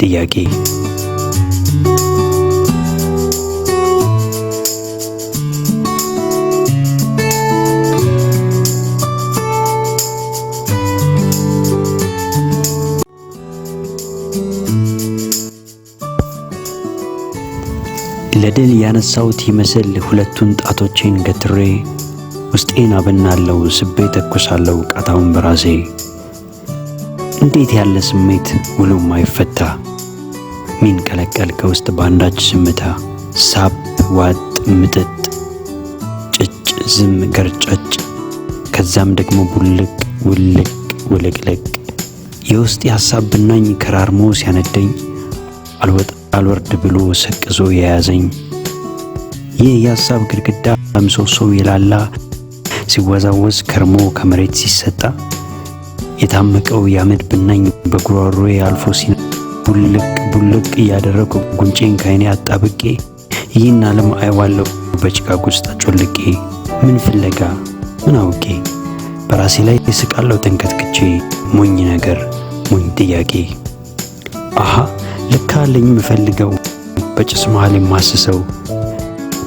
ጥያቄ። ለድል ያነሳሁት ይመስል ሁለቱን ጣቶቼን ገትሬ ውስጤን አበናለው ስቤ ተኩሳለው ቃታውን በራሴ። እንዴት ያለ ስሜት ውሎ ማይፈታ ሚንቀለቀል ከውስጥ ባንዳች ዝምታ። ሳብ ዋጥ ምጥጥ ጭጭ ዝም ገርጨጭ ከዛም ደግሞ ቡልቅ ውልቅ ውልቅልቅ የውስጥ የሐሳብ ብናኝ ከራርሞ ሲያነደኝ አልወርድ ብሎ ሰቅዞ የያዘኝ። ይህ የሐሳብ ግድግዳ ምሰሶ የላላ ሲወዛወዝ ከርሞ ከመሬት ሲሰጣ የታመቀው ያመድ ብናኝ በጉሮሮዬ አልፎ ቡልቅ ቡልቅ እያደረገ ጉንጬን ከዓይኔ አጣብቄ ይህን ዓለም አየዋለሁ በጭጋግ ውስጥ አጮልቄ። ምን ፍለጋ ምን አውቄ በራሴ ላይ እስቃለሁ ተንከትክቼ። ሞኝ ነገር ሞኝ ጥያቄ። አሃ ልክ አለኝ ምፈልገው በጭስ መሃል የማስሰው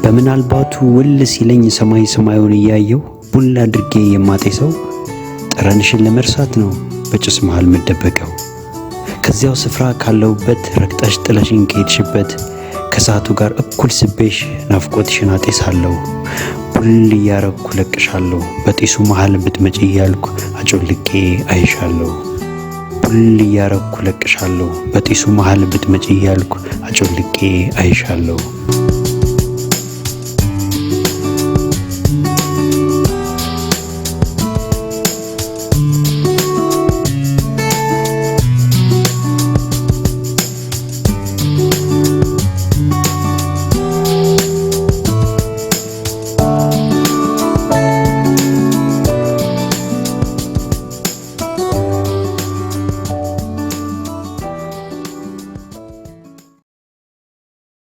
በምናልባቱ ውል ሲለኝ ሰማይ ሰማዩን እያየው ቡል አድርጌ የማጤሰው ጠረንሽን ለመርሳት ነው በጭስ መሃል ምደበቀው። ከዚያው ስፍራ ካለውበት ረግጠሽ ጥለሽኝ ከሄድሽበት ከሰዓቱ ጋር እኩል ስቤሽ ናፍቆትሽን አጤሳለሁ። ቡል እያረኩ ለቅሻለሁ በጢሱ መሃል ብትመጪ እያልኩ አጮልቄ አይሻለሁ። ቡል እያረኩ ለቅሻለሁ በጢሱ መሃል ብትመጪ እያልኩ አጮልቄ አይሻለሁ።